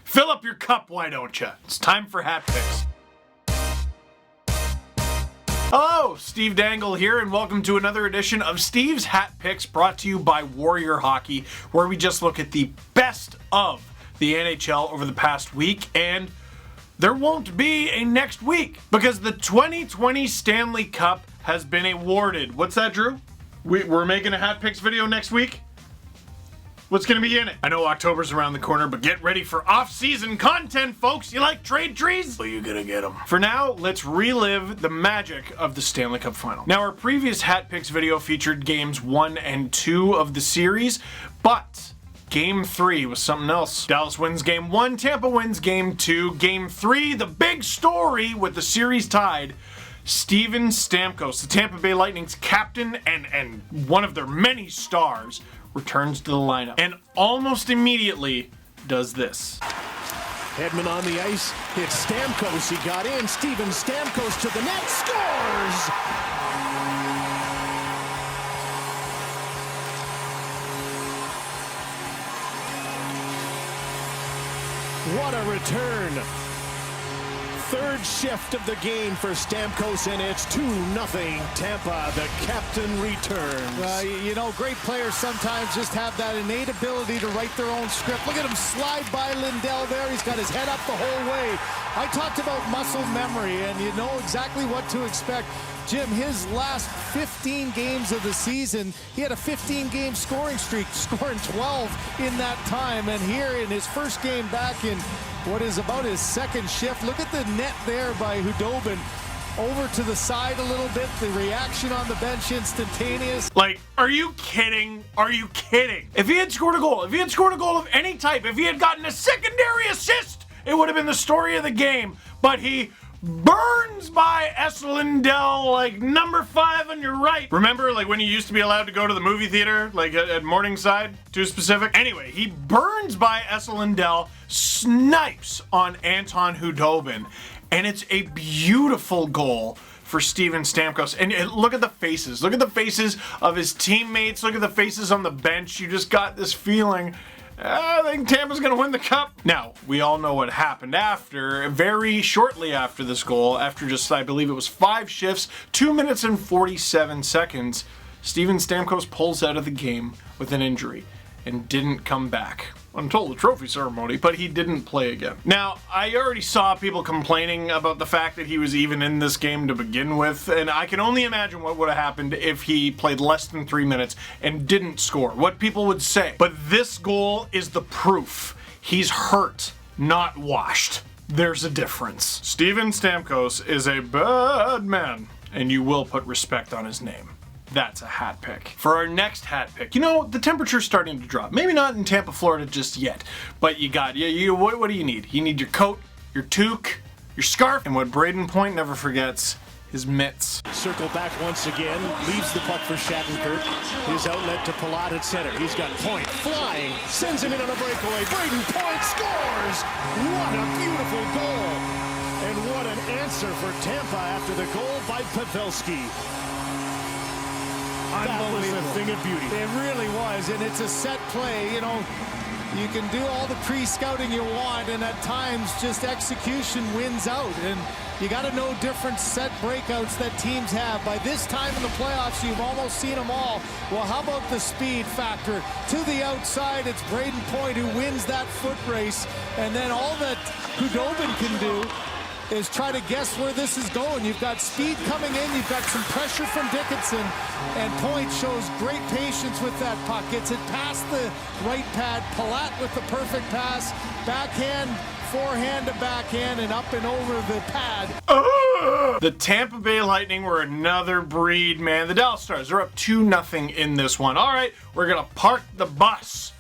Fill up your cup, why don't you? It's time for Hat Picks. Hello, Steve Dangle here, and welcome to another edition of Steve's Hat Picks, brought to you by Warrior Hockey, where we just look at the best of the NHL over the past week, and there won't be a next week, because the 2020 Stanley Cup has been awarded. What's that, Drew? We're making a Hat Picks video next week? What's going to be in it? I know October's around the corner, but get ready for off-season content, folks. You like trade trees? Well, you're going to get them. For now, let's relive the magic of the Stanley Cup Final. Now, our previous Hat Picks video featured games 1 and 2 of the series, but Game 3 was something else. Dallas wins Game 1, Tampa wins Game 2. Game 3, the big story with the series tied. Steven Stamkos, the Tampa Bay Lightning's captain and one of their many stars, returns to the lineup and almost immediately does this. Hedman on the ice, it's Stamkos, he got in, Steven Stamkos to the net, scores! What a return! Third shift of the game for Stamkos, and it's 2-0 Tampa. The captain returns. You know, great players sometimes just have that innate ability to write their own script. Look at him slide by Lindell there. He's got his head up the whole way. I talked about muscle memory, and you know exactly what to expect. Jim, his last 15 games of the season, he had a 15-game scoring streak, scoring 12 in that time. And here in his first game back in what is about his second shift, look at the net there by Hudobin. Over to the side a little bit, the reaction on the bench instantaneous. Like, are you kidding? Are you kidding? If he had scored a goal, of any type, if he had gotten a secondary assist, it would have been the story of the game. But he burns by Lindell like number 5 on your right. Remember, like when you used to be allowed to go to the movie theater, like at Morningside, too specific? Anyway, he burns by Lindell, snipes on Anton Hudobin, and it's a beautiful goal for Steven Stamkos. And look at the faces. Look at the faces of his teammates. Look at the faces on the bench. You just got this feeling, I think Tampa's going to win the cup. Now, we all know what happened after, very shortly after this goal, after just, I believe it was 5 shifts, 2 minutes and 47 seconds, Steven Stamkos pulls out of the game with an injury and didn't come back until the trophy ceremony, but he didn't play again. Now, I already saw people complaining about the fact that he was even in this game to begin with, and I can only imagine what would have happened if he played less than 3 minutes and didn't score, what people would say. But this goal is the proof. He's hurt, not washed. There's a difference. Steven Stamkos is a bad man, and you will put respect on his name. That's a hat pick. For our next hat pick, you know, the temperature's starting to drop. Maybe not in Tampa, Florida just yet, but what do you need? You need your coat, your toque, your scarf, and what Braden Point never forgets, his mitts. Circle back once again, leaves the puck for Shattenkirk. His outlet to Palat at center. He's got Point flying, sends him in on a breakaway. Braden Point scores! What a beautiful goal! And what an answer for Tampa after the goal by Pavelski. That was a thing of beauty. It really was, and it's a set play. You know, you can do all the pre-scouting you want, and at times just execution wins out. And you got to know different set breakouts that teams have. By this time in the playoffs, you've almost seen them all. Well, how about the speed factor? To the outside, it's Braden Point who wins that foot race, and then all that Hudobin can do is try to guess where this is going. You've got speed coming in, you've got some pressure from Dickinson, and Point shows great patience with that puck. Gets it past the right pad, Palat with the perfect pass, backhand, forehand to backhand, and up and over the pad. The Tampa Bay Lightning were another breed, man. The Dallas Stars are up 2-0 in this one. All right, we're gonna park the bus.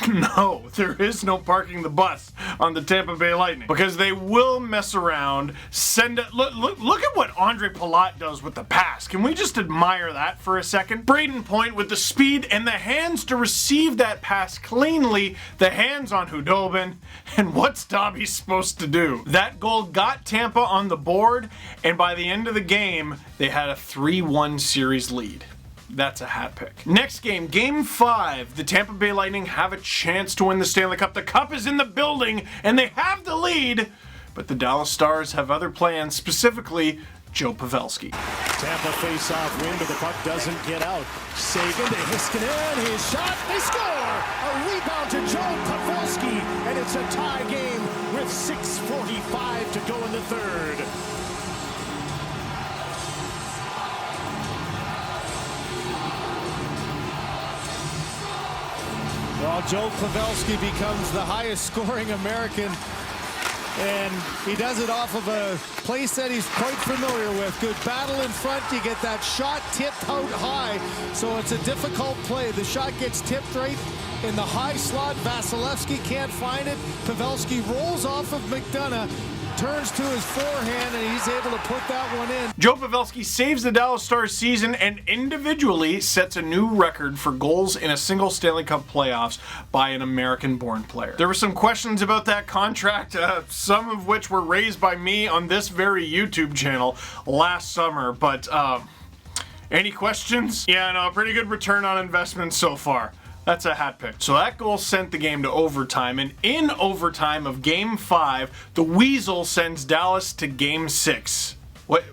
No, there is no parking the bus on the Tampa Bay Lightning, because they will mess around, send it. Look at what Andre Palat does with the pass. Can we just admire that for a second? Braden Point with the speed and the hands to receive that pass cleanly, the hands on Hudobin, and what's Dobby supposed to do? That goal got Tampa on the board, and by the end of the game, they had a 3-1 series lead. That's a hat pick. Next game, Game 5. The Tampa Bay Lightning have a chance to win the Stanley Cup. The cup is in the building, and they have the lead. But the Dallas Stars have other plans, specifically Joe Pavelski. Tampa face-off win, but the puck doesn't get out. Sagan to Heiskanen, his shot, they score! A rebound to Joe Pavelski, and it's a tie game with 6:45 to go in the third. Well, Joe Pavelski becomes the highest scoring American, and he does it off of a place that he's quite familiar with. Good battle in front. You get that shot tipped out high, so it's a difficult play. The shot gets tipped right in the high slot. Vasilevskiy can't find it. Pavelski rolls off of McDonough, turns to his forehand, and he's able to put that one in. Joe Pavelski saves the Dallas Stars season and individually sets a new record for goals in a single Stanley Cup playoffs by an American-born player. There were some questions about that contract, some of which were raised by me on this very YouTube channel last summer, but any questions? Yeah, no, pretty good return on investment so far. That's a hat pick. So that goal sent the game to overtime, and in overtime of Game 5, the Weasel sends Dallas to Game 6. What?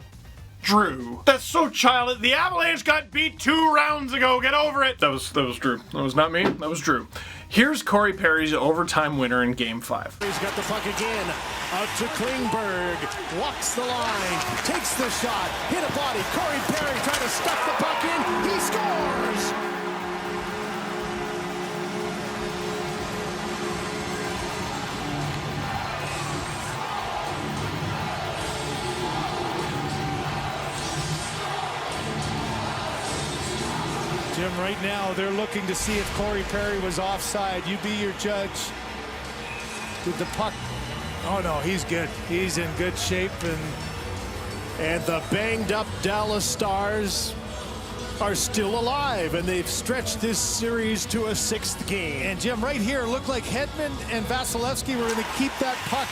Drew. That's so childish. The Avalanche got beat 2 rounds ago. Get over it. That was Drew. That was not me. That was Drew. Here's Corey Perry's overtime winner in Game 5. He's got the puck again. Out to Klingberg. Walks the line. Takes the shot. Hit a body. Corey Perry trying to stuff the puck in. He scores! Jim, right now they're looking to see if Corey Perry was offside. You be your judge. Did the puck? Oh no, he's good. He's in good shape, and the banged up Dallas Stars are still alive, and they've stretched this series to a 6th game. And Jim, right here, it looked like Hedman and Vasilevskiy were going to keep that puck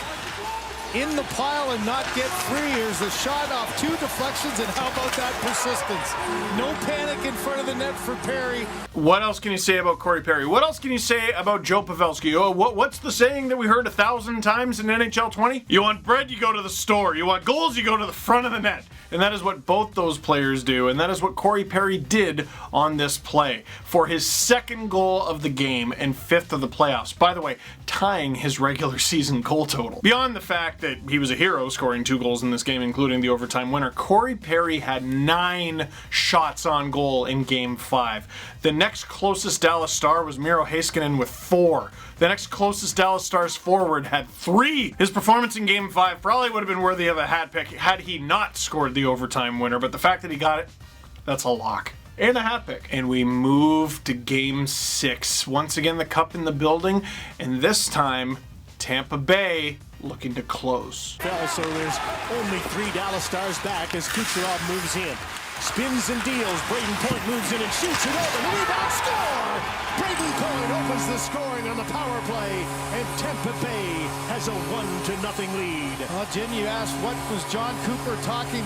in the pile and not get free. Here's the shot off 2 deflections, and how about that persistence? No panic in front of the net for Perry. What else can you say about Corey Perry? What else can you say about Joe Pavelski? Oh, what's the saying that we heard 1,000 times in NHL 20? You want bread, you go to the store. You want goals, you go to the front of the net. And that is what both those players do, and that is what Corey Perry did on this play for his 2nd goal of the game and 5th of the playoffs. By the way, tying his regular season goal total. Beyond the fact that he was a hero scoring 2 goals in this game, including the overtime winner, Corey Perry had 9 shots on goal in Game 5. The next closest Dallas Star was Miro Heiskanen with 4. The next closest Dallas Stars forward had 3. His performance in Game 5 probably would have been worthy of a hat pick had he not scored the overtime winner, but the fact that he got it, that's a lock. And a hat pick. And we move to Game 6. Once again, the cup in the building, and this time, Tampa Bay looking to close. So there's only 3 Dallas Stars back as Kucherov moves in. Spins and deals. Braden Point moves in and shoots it over. The rebound, score! Braden Point opens the scoring on the power play, and Tampa Bay has a 1-0 lead. Well, Jim, you asked what was John Cooper talking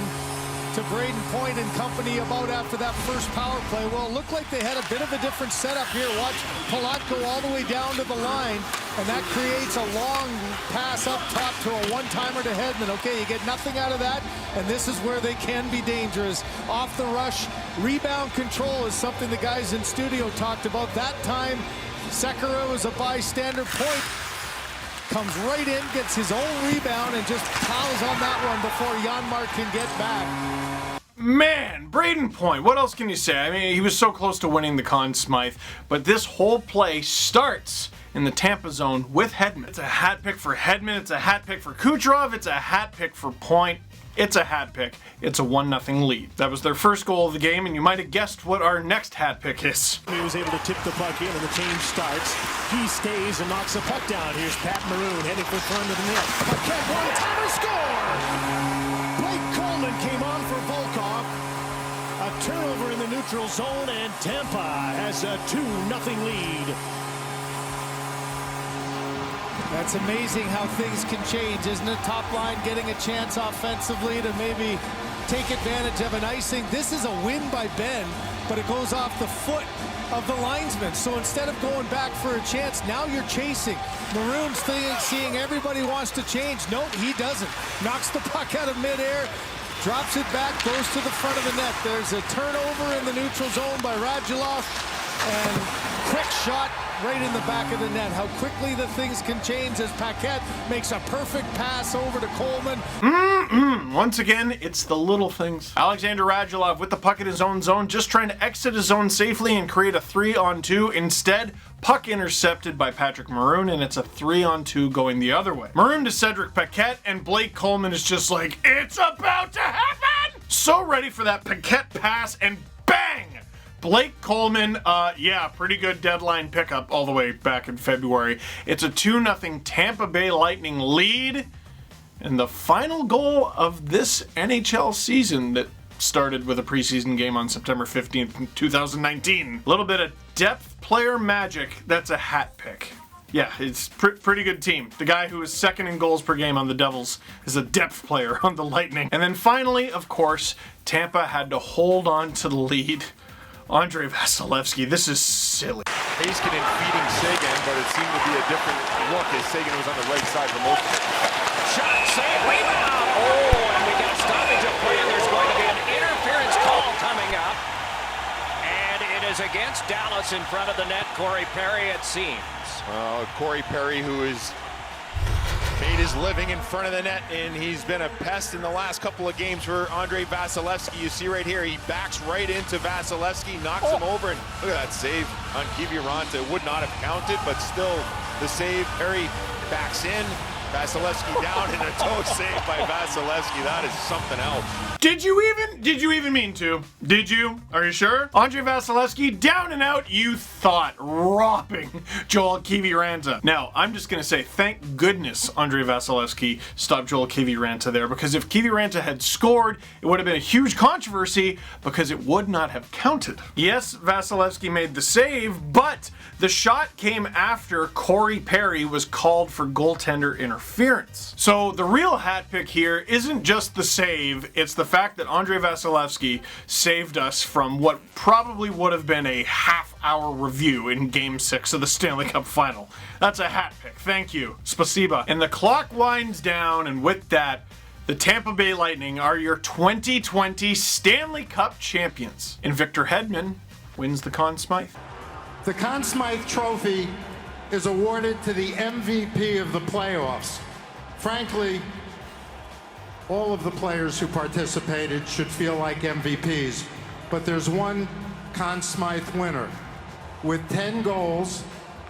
to Braden Point and company about after that first power play. Well, it looked like they had a bit of a different setup here. Watch Palat go all the way down to the line, and that creates a long pass up top to a one-timer to Hedman. Okay, you get nothing out of that, and this is where they can be dangerous. Off the rush, rebound control is something the guys in studio talked about. That time, Sekera was a bystander. Point comes right in, gets his own rebound, and just piles on that one before Janmark can get back. Man, Braden Point, what else can you say? I mean, he was so close to winning the Conn Smythe, but this whole play starts in the Tampa zone with Hedman. It's a hat pick for Hedman, it's a hat pick for Kucherov, it's a hat pick for Point. It's a hat pick. It's a 1-0 lead. That was their first goal of the game, and you might have guessed what our next hat pick is. He was able to tip the puck in, and the change starts. He stays and knocks the puck down. Here's Pat Maroon heading for front of the net. Marquette one-timer score! Blake Coleman came on for Volkov. A turnover in the neutral zone, and Tampa has a 2-0 lead. That's amazing how things can change, isn't it? Top line getting a chance offensively to maybe take advantage of an icing. This is a win by Ben but it goes off the foot of the linesman. So instead of going back for a chance, now you're chasing. Maroon's seeing everybody wants to change. Nope, he doesn't. Knocks the puck out of midair, drops it back, goes to the front of the net. There's a turnover in the neutral zone by Radulov, and quick shot right in the back of the net. How quickly the things can change as Paquette makes a perfect pass over to Coleman. Once again, it's the little things. Alexander Radulov with the puck in his own zone, just trying to exit his zone safely and create a 3-on-2. Instead, puck intercepted by Patrick Maroon, and it's a 3-on-2 going the other way. Maroon to Cedric Paquette, and Blake Coleman is just like, it's about to happen! So ready for that Paquette pass, and bang! Blake Coleman, pretty good deadline pickup all the way back in February. It's a 2-0 Tampa Bay Lightning lead, and the final goal of this NHL season that started with a preseason game on September 15th, 2019. A little bit of depth player magic. That's a hat pick. Yeah, it's pretty good team. The guy who is second in goals per game on the Devils is a depth player on the Lightning. And then finally, of course, Tampa had to hold on to the lead. Andre Vasilevskiy, this is silly. Heiskanen feeding Sagan, but it seemed to be a different look as Sagan was on the right side for most of it. Shot, save, rebound! Oh, and we get a stoppage of play, and there's going to be an interference call coming up. And it is against Dallas in front of the net. Corey Perry, it seems. Corey Perry, who has made his living in front of the net, and he's been a pest in the last couple of games for Andre Vasilevskiy. You see right here, he backs right into Vasilevskiy, knocks him over, and look at that save on Kiviranta. Would not have counted, but still the save. Perry backs in, Vasilevskiy down, and a toe save by Vasilevskiy. That is something else. Did you even mean to? Did you? Are you sure? Andre Vasilevskiy down and out, you thought, robbing Joel Kiviranta. Now, I'm just going to say, thank goodness Andre Vasilevskiy stopped Joel Kiviranta there, because if Kiviranta had scored, it would have been a huge controversy because it would not have counted. Yes, Vasilevskiy made the save, but the shot came after Corey Perry was called for goaltender interference. So the real hat pick here isn't just the save, it's the fact that Andre Vasilevskiy saved us from what probably would have been a half-hour review in Game 6 of the Stanley Cup Final. That's a hat pick. Thank you. Spasiba. And the clock winds down, and with that, the Tampa Bay Lightning are your 2020 Stanley Cup champions. And Victor Hedman wins the Conn Smythe. The Conn Smythe Trophy is awarded to the MVP of the playoffs. Frankly, all of the players who participated should feel like MVPs, but there's one Conn Smythe winner with 10 goals,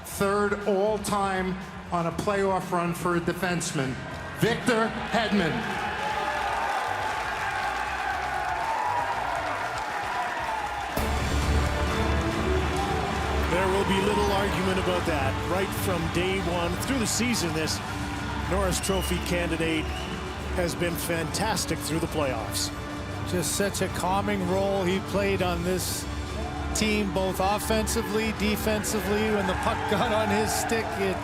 third all-time on a playoff run for a defenseman, Victor Hedman. There will be little argument about that. Right from day one through the season, this Norris Trophy candidate has been fantastic through the playoffs. Just such a calming role he played on this team, both offensively, defensively. When the puck got on his stick, it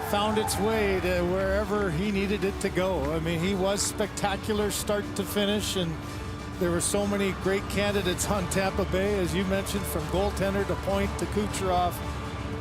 found its way to wherever he needed it to go. I mean, he was spectacular start to finish, and there were so many great candidates on Tampa Bay, as you mentioned, from goaltender to point to Kucherov.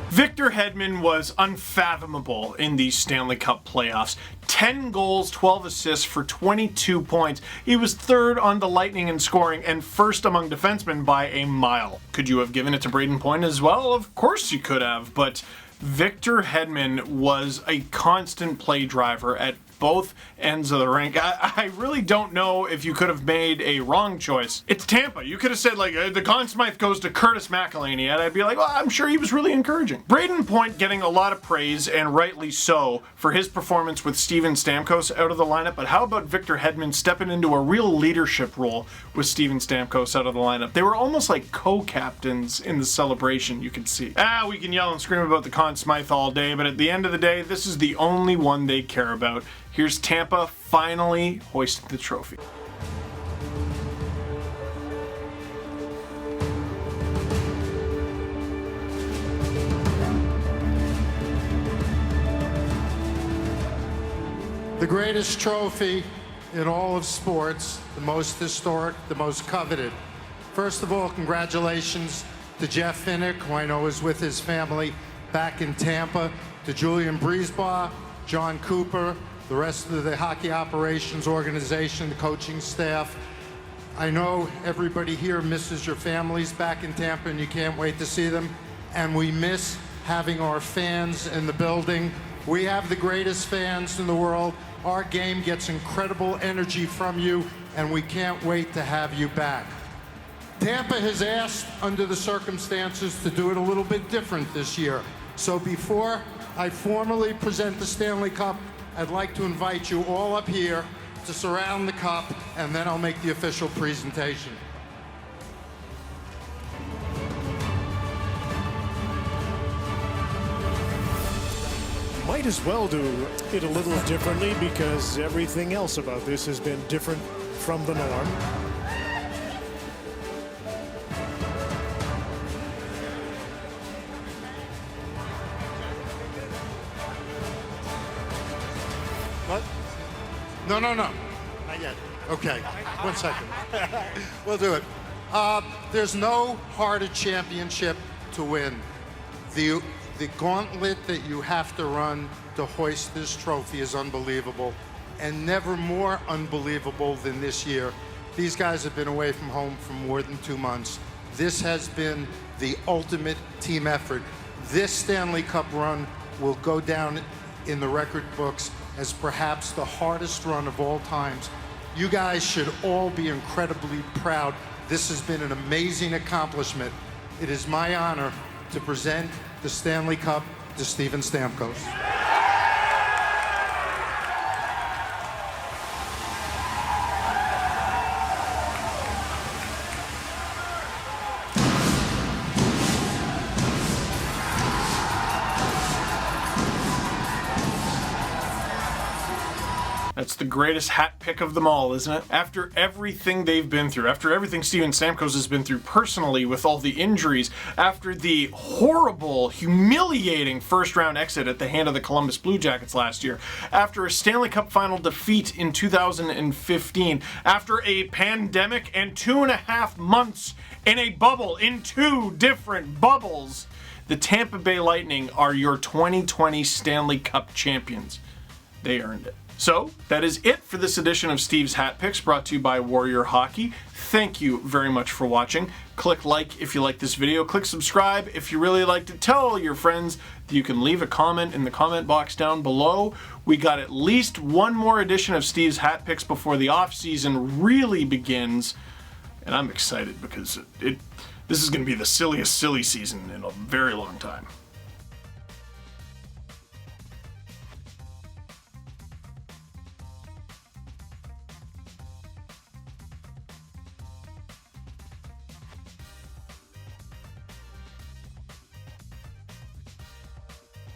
Victor Hedman was unfathomable in these Stanley Cup playoffs. 10 goals, 12 assists for 22 points. He was third on the Lightning in scoring and first among defensemen by a mile. Could you have given it to Braden Point as well? Of course you could have, but Victor Hedman was a constant play driver at both ends of the rink. I really don't know if you could have made a wrong choice. It's Tampa. You could have said, like, the Conn Smythe goes to Curtis McElhinney, and I'd be like, well, I'm sure he was really encouraging. Braden Point getting a lot of praise, and rightly so, for his performance with Steven Stamkos out of the lineup, but how about Victor Hedman stepping into a real leadership role with Steven Stamkos out of the lineup? They were almost like co-captains in the celebration, you could see. We can yell and scream about the Conn Smythe all day, but at the end of the day, this is the only one they care about. Here's Tampa finally hoisting the trophy. The greatest trophy in all of sports, the most historic, the most coveted. First of all, congratulations to Jeff Finnick, who I know is with his family back in Tampa, to Julian Breesbaugh, John Cooper, the rest of the hockey operations organization, the coaching staff. I know everybody here misses your families back in Tampa and you can't wait to see them. And we miss having our fans in the building. We have the greatest fans in the world. Our game gets incredible energy from you, and we can't wait to have you back. Tampa has asked, under the circumstances, to do it a little bit different this year. So before I formally present the Stanley Cup, I'd like to invite you all up here to surround the cup, and then I'll make the official presentation. Might as well do it a little differently because everything else about this has been different from the norm. What? No. Not yet. Okay, 1 second. We'll do it. There's no harder championship to win. The gauntlet that you have to run to hoist this trophy is unbelievable, and never more unbelievable than this year. These guys have been away from home for more than 2 months. This has been the ultimate team effort. This Stanley Cup run will go down in the record books as perhaps the hardest run of all times. You guys should all be incredibly proud. This has been an amazing accomplishment. It is my honor to present the Stanley Cup to Steven Stamkos. That's the greatest hat pick of them all, isn't it? After everything they've been through, after everything Steven Stamkos has been through personally with all the injuries, after the horrible, humiliating first-round exit at the hand of the Columbus Blue Jackets last year, after a Stanley Cup final defeat in 2015, after a pandemic and 2.5 months in a bubble, in 2 different bubbles, the Tampa Bay Lightning are your 2020 Stanley Cup champions. They earned it. So, that is it for this edition of Steve's Hat Picks, brought to you by Warrior Hockey. Thank you very much for watching. Click like if you like this video. Click subscribe if you really liked it. Tell all your friends that you can leave a comment in the comment box down below. We got at least one more edition of Steve's Hat Picks before the off-season really begins. And I'm excited because this is going to be the silliest silly season in a very long time.